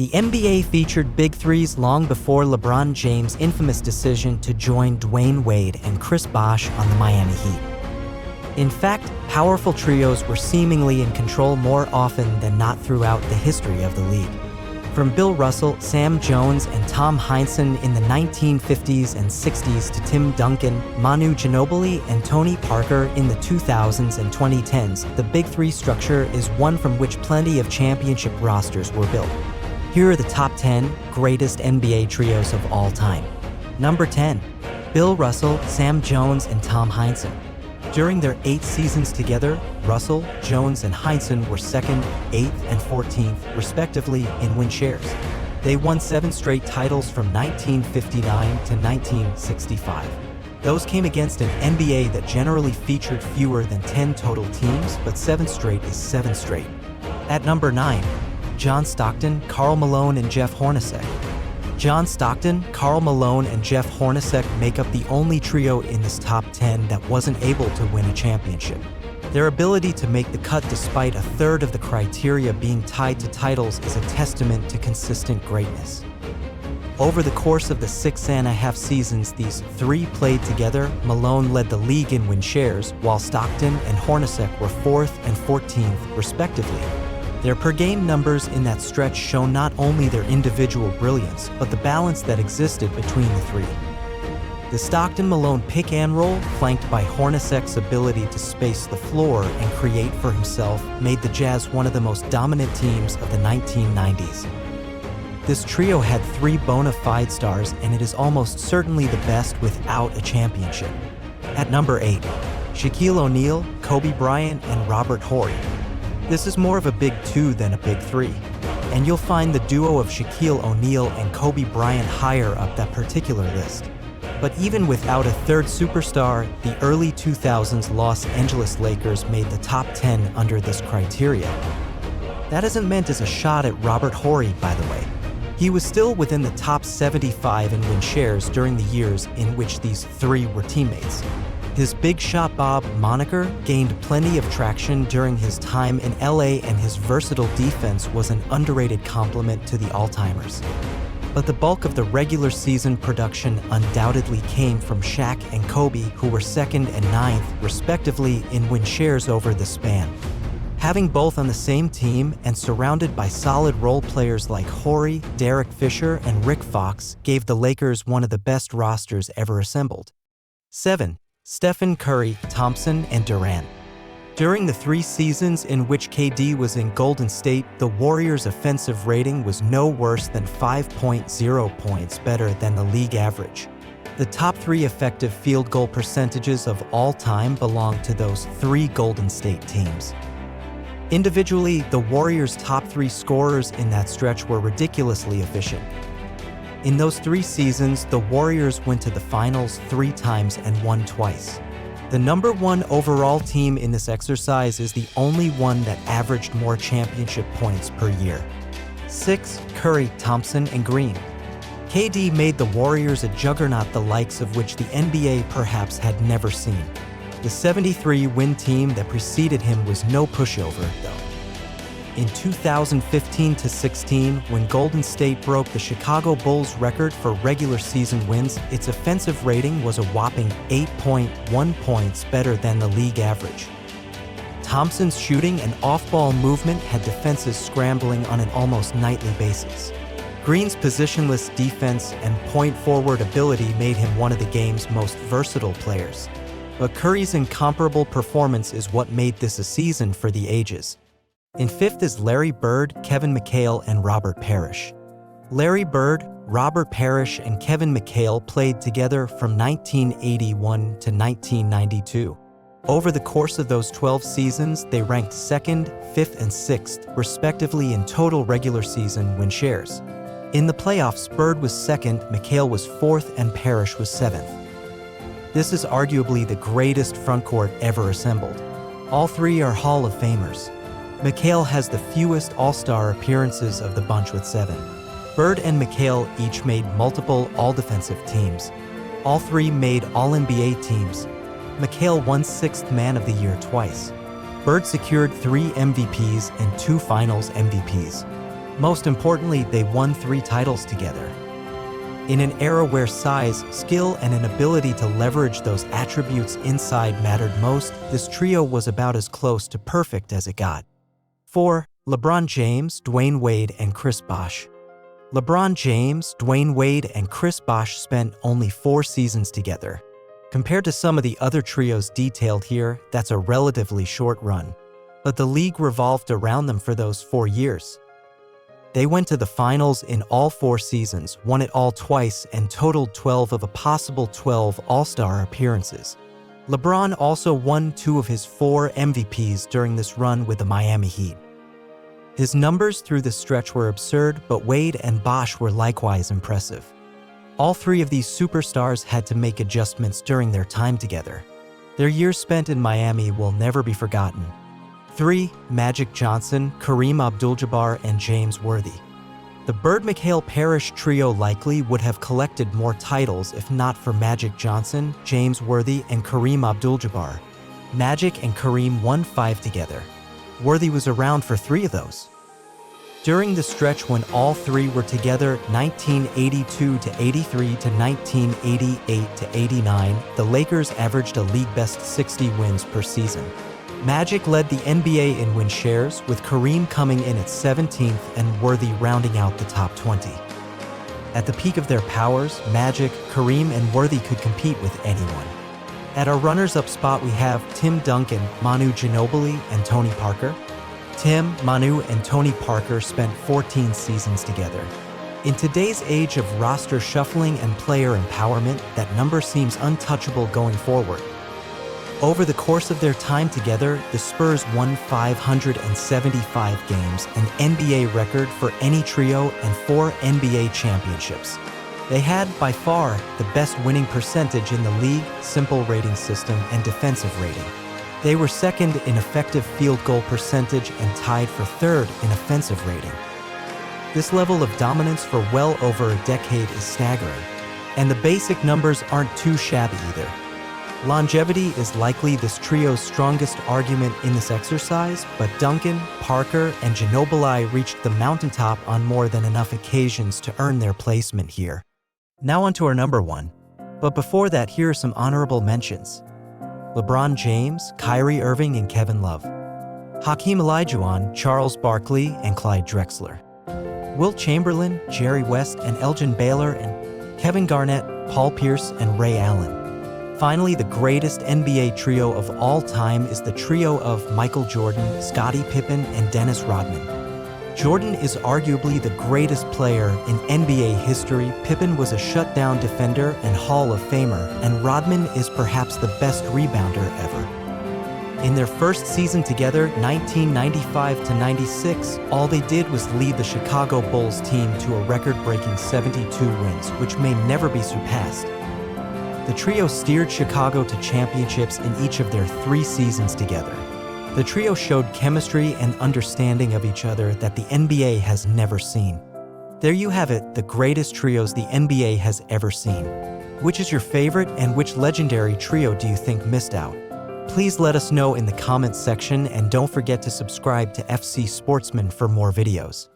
The NBA featured big threes long before LeBron James' infamous decision to join Dwayne Wade and Chris Bosh on the Miami Heat. In fact, powerful trios were seemingly in control more often than not throughout the history of the league. From Bill Russell, Sam Jones, and Tom Heinsohn in the 1950s and 60s to Tim Duncan, Manu Ginobili, and Tony Parker in the 2000s and 2010s, the Big Three structure is one from which plenty of championship rosters were built. Here are the top 10 greatest NBA trios of all time. Number 10. Bill Russell, Sam Jones, and Tom Heinsohn. During their 8 seasons together, Russell, Jones, and Hinson were 2nd, 8th, and 14th, respectively, in win shares. They won 7 straight titles from 1959 to 1965. Those came against an NBA that generally featured fewer than 10 total teams, but 7 straight is 7 straight. At number 9, John Stockton, Karl Malone, and Jeff Hornacek. John Stockton, Karl Malone, and Jeff Hornacek make up the only trio in this top 10 that wasn't able to win a championship. Their ability to make the cut despite a third of the criteria being tied to titles is a testament to consistent greatness. Over the course of the 6.5 seasons these three played together, Malone led the league in win shares, while Stockton and Hornacek were 4th and 14th, respectively. Their per-game numbers in that stretch show not only their individual brilliance, but the balance that existed between the three. The Stockton-Malone pick-and-roll, flanked by Hornacek's ability to space the floor and create for himself, made the Jazz one of the most dominant teams of the 1990s. This trio had 3 bona fide stars, and it is almost certainly the best without a championship. At number 8, Shaquille O'Neal, Kobe Bryant, and Robert Horry. This is more of a big 2 than a big 3, and you'll find the duo of Shaquille O'Neal and Kobe Bryant higher up that particular list. But even without a third superstar, the early 2000s Los Angeles Lakers made the top 10 under this criteria. That isn't meant as a shot at Robert Horry, by the way. He was still within the top 75 in win shares during the years in which these three were teammates. His Big Shot Bob moniker gained plenty of traction during his time in LA, and his versatile defense was an underrated compliment to the all-timers. But the bulk of the regular season production undoubtedly came from Shaq and Kobe, who were 2nd and 9th, respectively, in win shares over the span. Having both on the same team and surrounded by solid role players like Horry, Derek Fisher, and Rick Fox gave the Lakers one of the best rosters ever assembled. 7. Stephen Curry, Thompson, and Durant. During the 3 seasons in which KD was in Golden State, the Warriors' offensive rating was no worse than 5.0 points better than the league average. The top 3 effective field goal percentages of all time belong to those 3 Golden State teams. Individually, the Warriors' top 3 scorers in that stretch were ridiculously efficient. In those 3 seasons, the Warriors went to the finals 3 times and won twice. The number 1 overall team in this exercise is the only one that averaged more championship points per year. 6. Curry, Thompson, and Green. KD made the Warriors a juggernaut the likes of which the NBA perhaps had never seen. The 73-win team that preceded him was no pushover, though. In 2015-16, when Golden State broke the Chicago Bulls record for regular season wins, its offensive rating was a whopping 8.1 points better than the league average. Thompson's shooting and off-ball movement had defenses scrambling on an almost nightly basis. Green's positionless defense and point-forward ability made him one of the game's most versatile players. But Curry's incomparable performance is what made this a season for the ages. In 5th is Larry Bird, Kevin McHale, and Robert Parish. Larry Bird, Robert Parish, and Kevin McHale played together from 1981 to 1992. Over the course of those 12 seasons, they ranked 2nd, 5th, and 6th, respectively, in total regular season win shares. In the playoffs, Bird was 2nd, McHale was 4th, and Parish was 7th. This is arguably the greatest frontcourt ever assembled. All 3 are Hall of Famers. McHale has the fewest All-Star appearances of the bunch with 7. Bird and McHale each made multiple All-Defensive teams. All 3 made All-NBA teams. McHale won 6th Man of the Year twice. Bird secured 3 MVPs and 2 Finals MVPs. Most importantly, they won 3 titles together. In an era where size, skill, and an ability to leverage those attributes inside mattered most, this trio was about as close to perfect as it got. 4. LeBron James, Dwyane Wade, and Chris Bosh. LeBron James, Dwyane Wade, and Chris Bosh spent only 4 seasons together. Compared to some of the other trios detailed here, that's a relatively short run. But the league revolved around them for those 4 years. They went to the finals in all 4 seasons, won it all twice, and totaled 12 of a possible 12 All-Star appearances. LeBron also won 2 of his 4 MVPs during this run with the Miami Heat. His numbers through this stretch were absurd, but Wade and Bosh were likewise impressive. All 3 of these superstars had to make adjustments during their time together. Their years spent in Miami will never be forgotten. 3. Magic Johnson, Kareem Abdul-Jabbar, and James Worthy. The Bird-McHale Parish trio likely would have collected more titles if not for Magic Johnson, James Worthy, and Kareem Abdul-Jabbar. Magic and Kareem won 5 together. Worthy was around for 3 of those. During the stretch when all 3 were together, 1982 to 83 to 1988 to 89, the Lakers averaged a league-best 60 wins per season. Magic led the NBA in win shares, with Kareem coming in at 17th and Worthy rounding out the top 20. At the peak of their powers, Magic, Kareem, and Worthy could compete with anyone. At our runners-up spot we have Tim Duncan, Manu Ginobili, and Tony Parker. Tim, Manu, and Tony Parker spent 14 seasons together. In today's age of roster shuffling and player empowerment, that number seems untouchable going forward. Over the course of their time together, the Spurs won 575 games, an NBA record for any trio, and 4 NBA championships. They had, by far, the best winning percentage in the league, simple rating system, and defensive rating. They were second in effective field goal percentage and tied for 3rd in offensive rating. This level of dominance for well over a decade is staggering, and the basic numbers aren't too shabby either. Longevity is likely this trio's strongest argument in this exercise, but Duncan, Parker, and Ginobili reached the mountaintop on more than enough occasions to earn their placement here. Now onto our number 1. But before that, here are some honorable mentions. LeBron James, Kyrie Irving, and Kevin Love. Hakeem Olajuwon, Charles Barkley, and Clyde Drexler. Wilt Chamberlain, Jerry West, and Elgin Baylor, and Kevin Garnett, Paul Pierce, and Ray Allen. Finally, the greatest NBA trio of all time is the trio of Michael Jordan, Scotty Pippen, and Dennis Rodman. Jordan is arguably the greatest player in NBA history, Pippen was a shutdown defender and Hall of Famer, and Rodman is perhaps the best rebounder ever. In their first season together, 1995 to 96, all they did was lead the Chicago Bulls team to a record-breaking 72 wins, which may never be surpassed. The trio steered Chicago to championships in each of their 3 seasons together. The trio showed chemistry and understanding of each other that the NBA has never seen. There you have it, the greatest trios the NBA has ever seen. Which is your favorite and which legendary trio do you think missed out? Please let us know in the comments section and don't forget to subscribe to FC Sportsman for more videos.